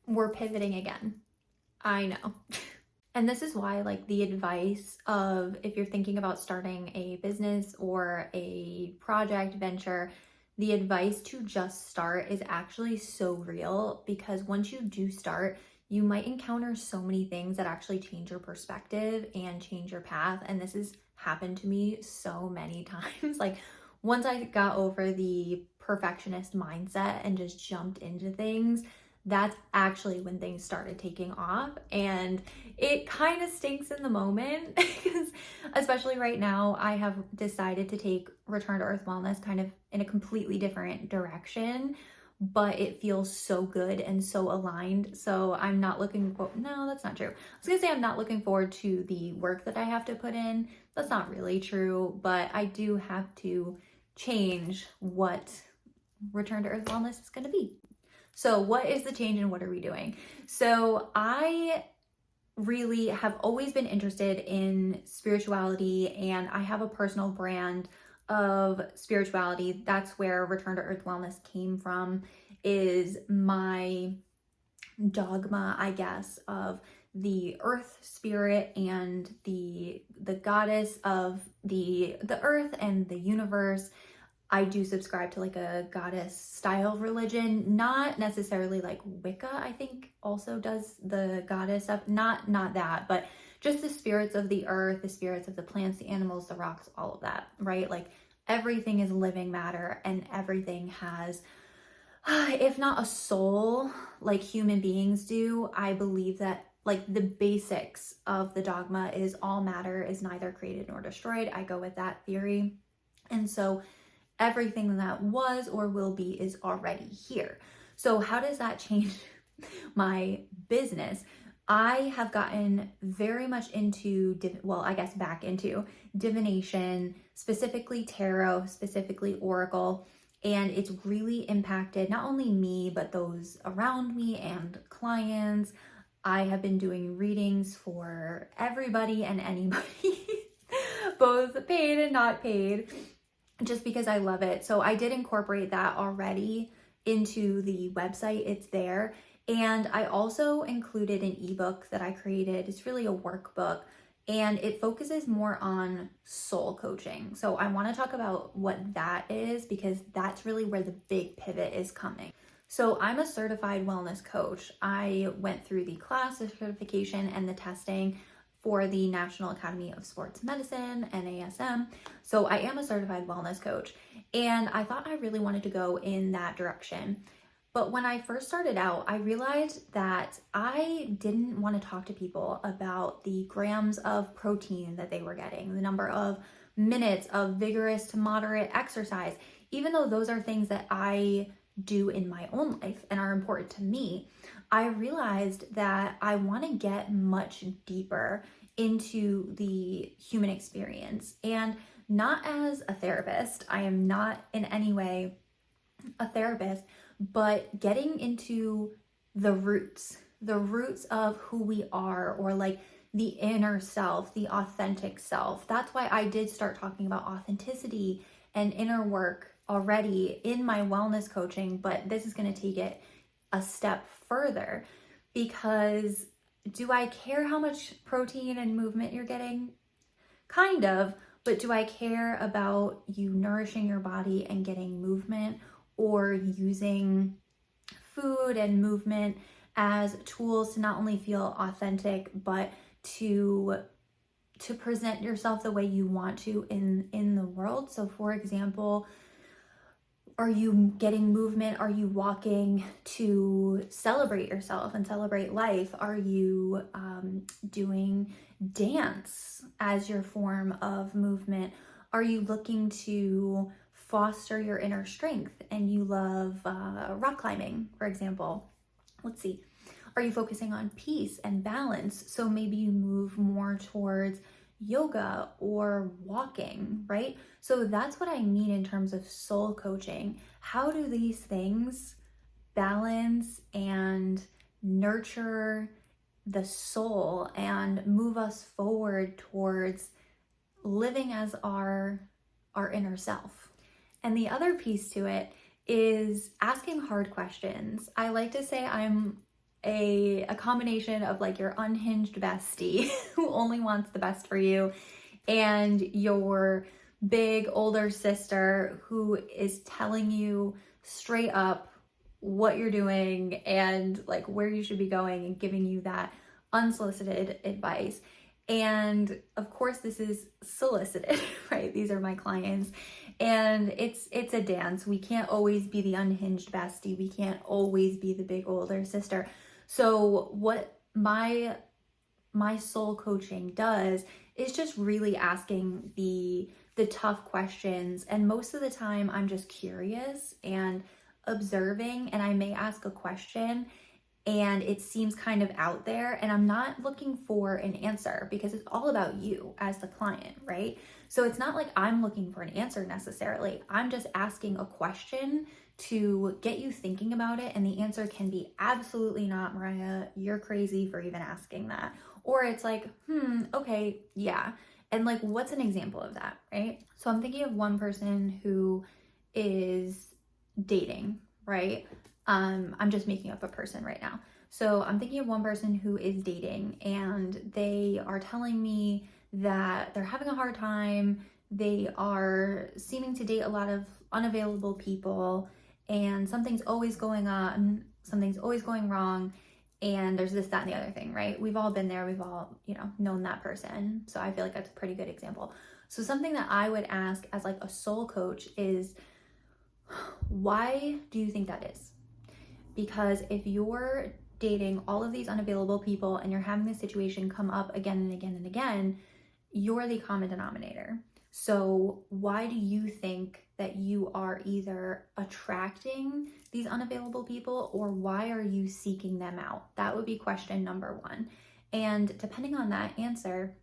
we're pivoting again. I know. And this is why, like, the advice of if you're thinking about starting a business or a project venture, the advice to just start is actually so real, because once you do start, you might encounter so many things that actually change your perspective and change your path. And this has happened to me so many times. Like, once I got over the perfectionist mindset and just jumped into things, that's actually when things started taking off. And it kind of stinks in the moment because, especially right now, I have decided to take Return to Earth Wellness kind of in a completely different direction, but it feels so good and so aligned. So I'm not looking for, no, that's not true. I was gonna say I'm not looking forward to the work that I have to put in. That's not really true, but I do have to change what Return to Earth Wellness is gonna be. So what is the change and what are we doing? So I really have always been interested in spirituality, and I have a personal brand of spirituality. That's where Return to Earth Wellness came from, is my dogma, I guess, of the earth spirit and the goddess of the earth and the universe. I do subscribe to like a goddess style religion, not necessarily like Wicca, I think also does the goddess stuff. Not that, but just the spirits of the earth, the spirits of the plants, the animals, the rocks, all of that, right? Like everything is living matter and everything has, if not a soul like human beings do, I believe that like the basics of the dogma is all matter is neither created nor destroyed. I go with that theory. And so everything that was or will be is already here. So how does that change my business? I have gotten very much into, well, I guess back into divination, specifically tarot, specifically oracle, and it's really impacted not only me, but those around me and clients. I have been doing readings for everybody and anybody, both paid and not paid, just because I love it. So I did incorporate that already into the website. It's there. And I also included an ebook that I created. It's really a workbook and it focuses more on soul coaching. So I want to talk about what that is because that's really where the big pivot is coming. So I'm a certified wellness coach. I went through the class, the certification, and the testing for the National Academy of Sports Medicine, NASM. So I am a certified wellness coach, and I thought I really wanted to go in that direction. But when I first started out, I realized that I didn't want to talk to people about the grams of protein that they were getting, the number of minutes of vigorous to moderate exercise, even though those are things that I do in my own life and are important to me. I realized that I want to get much deeper into the human experience, and not as a therapist. I am not in any way a therapist, but getting into the roots of who we are, or like the inner self, the authentic self. That's why I did start talking about authenticity and inner work already in my wellness coaching, but this is going to take it a step further, because do I care how much protein and movement you're getting? Kind of, but do I care about you nourishing your body and getting movement, or using food and movement as tools to not only feel authentic, but to present yourself the way you want to in the world? So for example, are you getting movement? Are you walking to celebrate yourself and celebrate life? Are you doing dance as your form of movement? Are you looking to foster your inner strength and you love rock climbing, for example? Let's see. Are you focusing on peace and balance? So maybe you move more towards yoga or walking, right? So that's what I mean in terms of soul coaching. How do these things balance and nurture the soul and move us forward towards living as our inner self? And the other piece to it is asking hard questions. I like to say I'm a combination of like your unhinged bestie who only wants the best for you and your big older sister who is telling you straight up what you're doing and like where you should be going and giving you that unsolicited advice. And of course this is solicited, right? These are my clients, and it's a dance. We can't always be the unhinged bestie. We can't always be the big older sister. So what my soul coaching does is just really asking the tough questions, and most of the time I'm just curious and observing, and I may ask a question and it seems kind of out there, and I'm not looking for an answer because it's all about you as the client, right? So it's not like I'm looking for an answer necessarily. I'm just asking a question to get you thinking about it, and the answer can be absolutely not, Mariah, you're crazy for even asking that. Or it's like, okay, yeah. And like, what's an example of that, right? So I'm thinking of one person who is dating, right? I'm just making up a person right now. So I'm thinking of one person who is dating, and they are telling me that they're having a hard time. They are seeming to date a lot of unavailable people, and something's always going on, something's always going wrong, and there's this, that, and the other thing, right? We've all been there. We've all, known that person. So I feel like that's a pretty good example. So something that I would ask as like a soul coach is, why do you think that is? Because if you're dating all of these unavailable people and you're having this situation come up again and again and again, you're the common denominator. So why do you think that you are either attracting these unavailable people, or why are you seeking them out? That would be question number one. And depending on that answer,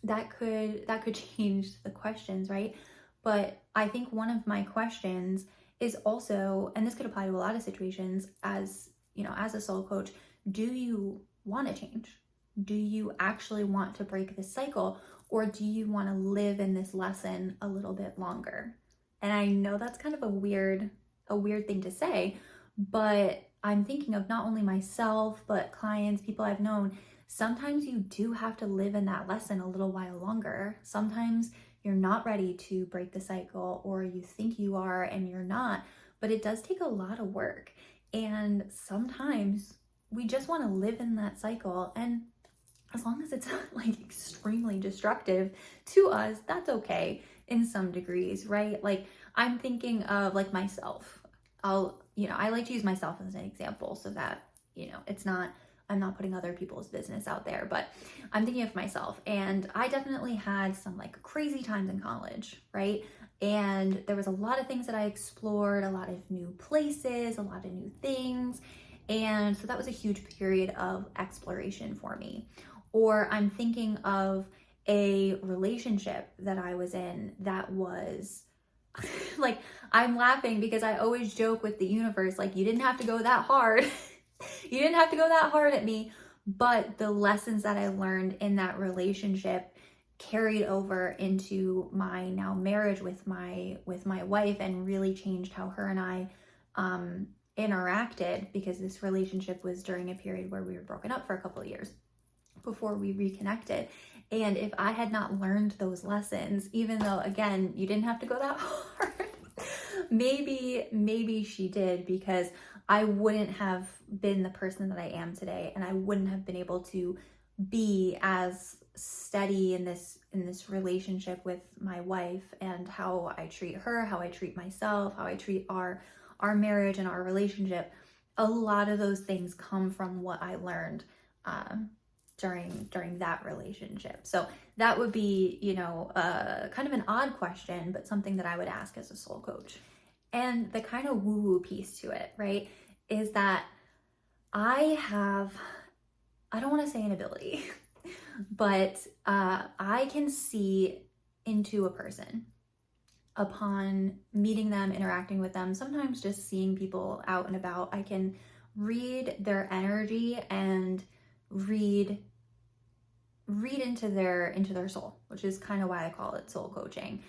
that could change the questions, right? But I think one of my questions is also, and this could apply to a lot of situations, as as a soul coach, do you want to change? Do you actually want to break this cycle, or do you want to live in this lesson a little bit longer? And I know that's kind of a weird thing to say, but I'm thinking of not only myself, but clients, people I've known. Sometimes you do have to live in that lesson a little while longer. Sometimes you're not ready to break the cycle, or you think you are and you're not, but it does take a lot of work. And sometimes we just want to live in that cycle, and as long as it's not like extremely destructive to us, that's okay in some degrees, right? Like, I'm thinking of like myself. I like to use myself as an example so that, I'm not putting other people's business out there, but I'm thinking of myself, and I definitely had some like crazy times in college, right? And there was a lot of things that I explored, a lot of new places, a lot of new things. And so that was a huge period of exploration for me. Or I'm thinking of a relationship that I was in that was like, I'm laughing because I always joke with the universe, like, you didn't have to go that hard. You didn't have to go that hard at me. But the lessons that I learned in that relationship carried over into my now marriage with my wife, and really changed how her and I interacted, because this relationship was during a period where we were broken up for a couple of years before we reconnected. And if I had not learned those lessons, even though, again, you didn't have to go that hard, maybe she did, because I wouldn't have been the person that I am today, and I wouldn't have been able to be as steady in this relationship with my wife, and how I treat her, how I treat myself, how I treat our marriage and our relationship. A lot of those things come from what I learned during that relationship. So that would be, kind of an odd question, but something that I would ask as a soul coach. And the kind of woo-woo piece to it, right, is that I don't want to say an ability, but I can see into a person upon meeting them, interacting with them, sometimes just seeing people out and about. I can read their energy and read into their soul, which is kind of why I call it soul coaching.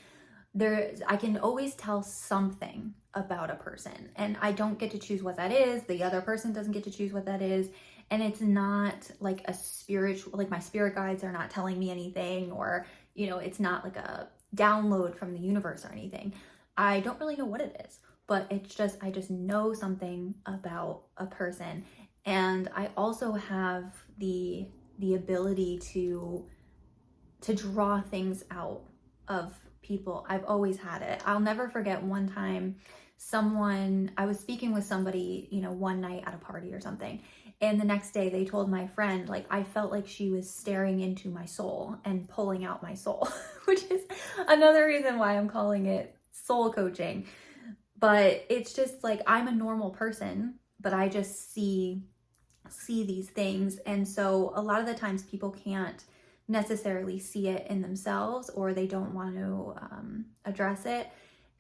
I can always tell something about a person, and I don't get to choose what that is. The other person doesn't get to choose what that is. And it's not like a spiritual, like my spirit guides are not telling me anything, or, it's not like a download from the universe or anything. I don't really know what it is, but I just know something about a person. And I also have the ability to draw things out of people. I've always had it. I'll never forget one time I was speaking with somebody, one night at a party or something. And the next day they told my friend, like, I felt like she was staring into my soul and pulling out my soul, which is another reason why I'm calling it soul coaching. But it's just like, I'm a normal person, but I just see these things. And so a lot of the times people can't necessarily see it in themselves, or they don't want to address it.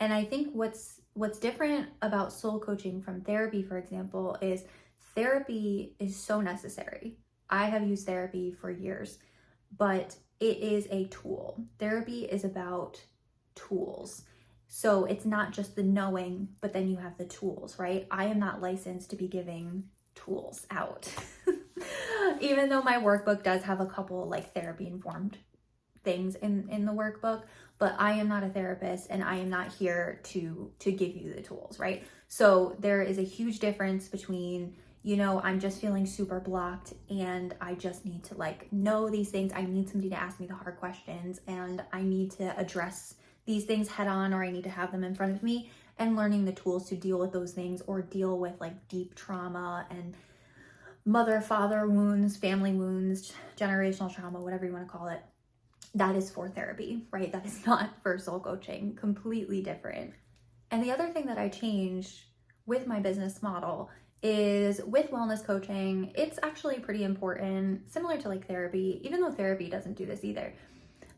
And I think what's different about soul coaching from therapy, for example, is therapy is so necessary. I have used therapy for years, but it is a tool. Therapy is about tools. So it's not just the knowing, but then you have the tools, right? I am not licensed to be giving tools out. Even though my workbook does have a couple like therapy informed things in the workbook, but I am not a therapist, and I am not here to give you the tools, right? So there is a huge difference between, I'm just feeling super blocked and I just need to like know these things. I need somebody to ask me the hard questions, and I need to address these things head on, or I need to have them in front of me, and learning the tools to deal with those things, or deal with like deep trauma and mother-father wounds, family wounds, generational trauma, whatever you want to call it. That is for therapy, right? That is not for soul coaching. Completely different. And the other thing that I changed with my business model is with wellness coaching, it's actually pretty important, similar to like therapy, even though therapy doesn't do this either.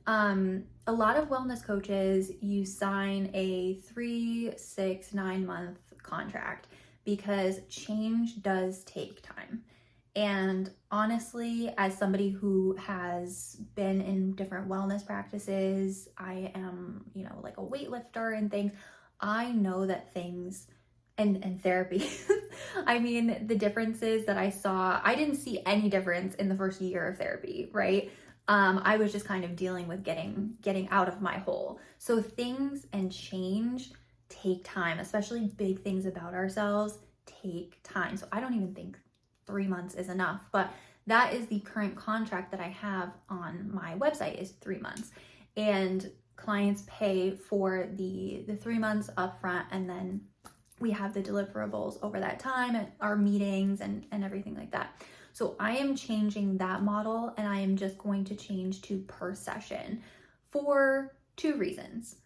A lot of wellness coaches, you sign a 3, 6, 9-month contract because change does take time. And honestly, as somebody who has been in different wellness practices, I am, like a weightlifter and things, I know that things and therapy, I mean, the differences that I saw, I didn't see any difference in the first year of therapy, right? I was just kind of dealing with getting out of my hole. So things and change take time, especially big things about ourselves take time. So I don't even think 3 months is enough, but that is the current contract that I have on my website, is 3 months. And clients pay for the 3 months upfront, and then we have the deliverables over that time, and our meetings and everything like that. So I am changing that model, and I am just going to change to per session for 2 reasons.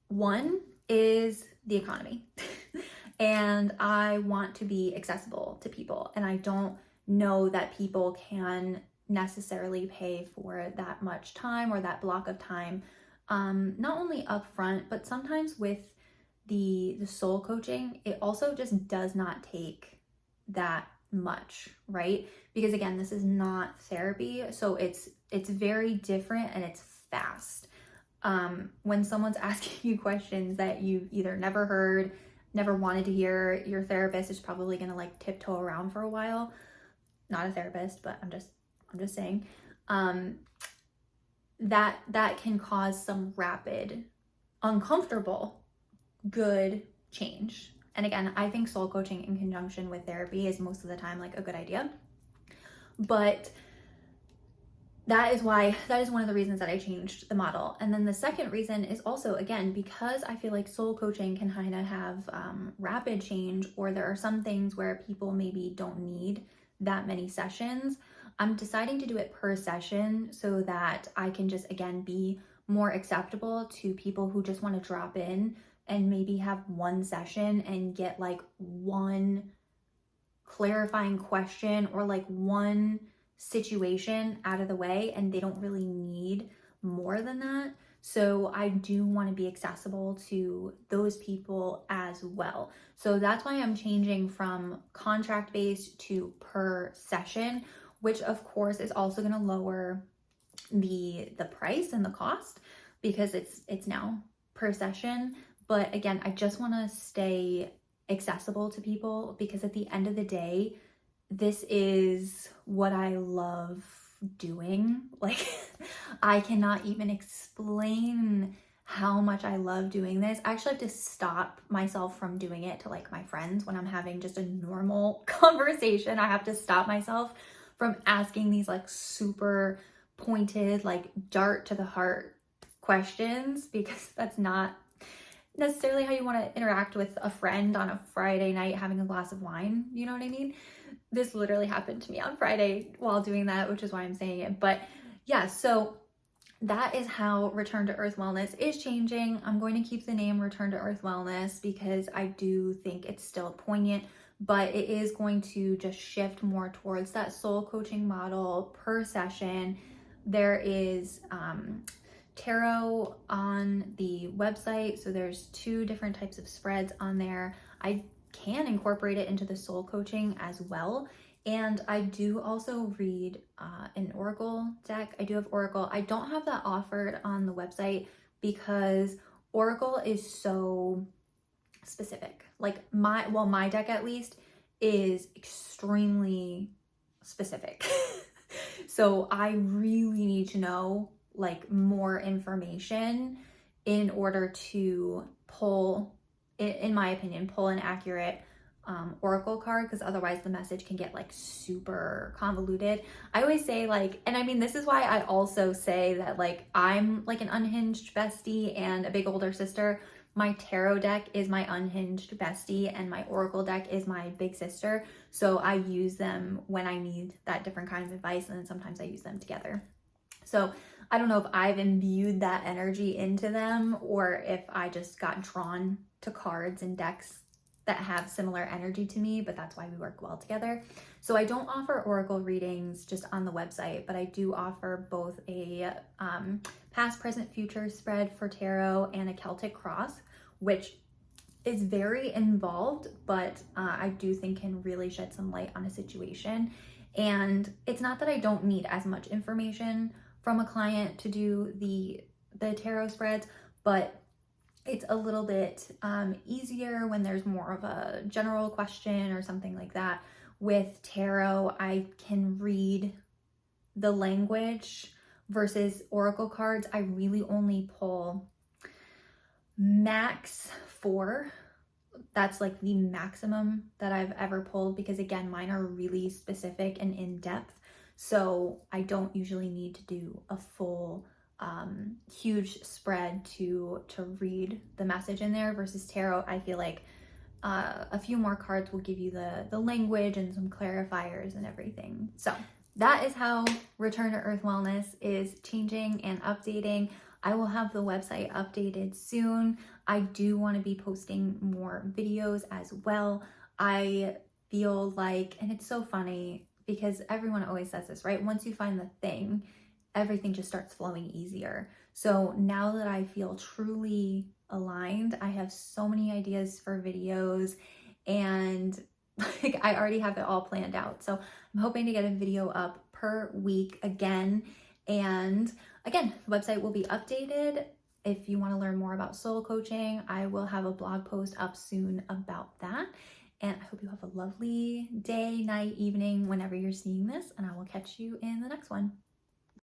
One is the economy. And I want to be accessible to people, and I don't know that people can necessarily pay for that much time or that block of time, not only upfront, but sometimes with the soul coaching, it also just does not take that much, right? Because again, this is not therapy, so it's very different, and it's fast. When someone's asking you questions that you've either never heard, never wanted to hear, your therapist is probably gonna like tiptoe around for a while. Not a therapist, but I'm just saying, that can cause some rapid, uncomfortable, good change. And again, I think soul coaching in conjunction with therapy is most of the time like a good idea. But that is one of the reasons that I changed the model. And then the second reason is also, again, because I feel like soul coaching can kind of have rapid change, or there are some things where people maybe don't need that many sessions. I'm deciding to do it per session so that I can just, again, be more acceptable to people who just want to drop in and maybe have one session and get like one clarifying question or like one situation out of the way, and they don't really need more than that. So I do want to be accessible to those people as well. So that's why I'm changing from contract based to per session, which of course is also going to lower the price and the cost, because it's now per session. But again, I just want to stay accessible to people because at the end of the day, this is what I love doing. Like, I cannot even explain how much I love doing this. I actually have to stop myself from doing it to like my friends when I'm having just a normal conversation. I have to stop myself from asking these like super pointed, like dart to the heart questions, because that's not necessarily how you want to interact with a friend on a Friday night having a glass of wine. You know what I mean? This literally happened to me on Friday while doing that, which is why I'm saying it. But yeah, so that is how Return to Earth Wellness is changing. I'm going to keep the name Return to Earth Wellness because I do think it's still poignant, but it is going to just shift more towards that soul coaching model per session. There is tarot on the website, so there's 2 different types of spreads on there. I can incorporate it into the soul coaching as well. And I do also read an Oracle deck. I do have Oracle. I don't have that offered on the website because Oracle is so specific. Like my deck at least is extremely specific. So I really need to know like more information in order to pull, in my opinion, pull an accurate oracle card, because otherwise the message can get like super convoluted. I always say like, and I mean, this is why I also say that like I'm like an unhinged bestie and a big older sister. My tarot deck is my unhinged bestie and my oracle deck is my big sister. So I use them when I need that different kind of advice, and then sometimes I use them together. So I don't know if I've imbued that energy into them or if I just got drawn to cards and decks that have similar energy to me, but that's why we work well together. So I don't offer oracle readings just on the website, but I do offer both a past, present, future spread for tarot and a Celtic cross, which is very involved, but I do think can really shed some light on a situation. And it's not that I don't need as much information from a client to do the tarot spreads, but it's a little bit easier when there's more of a general question or something like that. With tarot, I can read the language versus oracle cards. I really only pull max 4. That's like the maximum that I've ever pulled, because again, mine are really specific and in depth. So I don't usually need to do a full huge spread to read the message in there, versus tarot. I feel like a few more cards will give you the language and some clarifiers and everything. So that is how Return to Earth Wellness is changing and updating. I will have the website updated soon. I do want to be posting more videos as well. I feel like, and it's so funny because everyone always says this, right? Once you find the thing, everything just starts flowing easier. So now that I feel truly aligned, I have so many ideas for videos, and like I already have it all planned out. So I'm hoping to get a video up per week again. And again, the website will be updated. If you want to learn more about soul coaching, I will have a blog post up soon about that. And I hope you have a lovely day, night, evening, whenever you're seeing this, and I will catch you in the next one.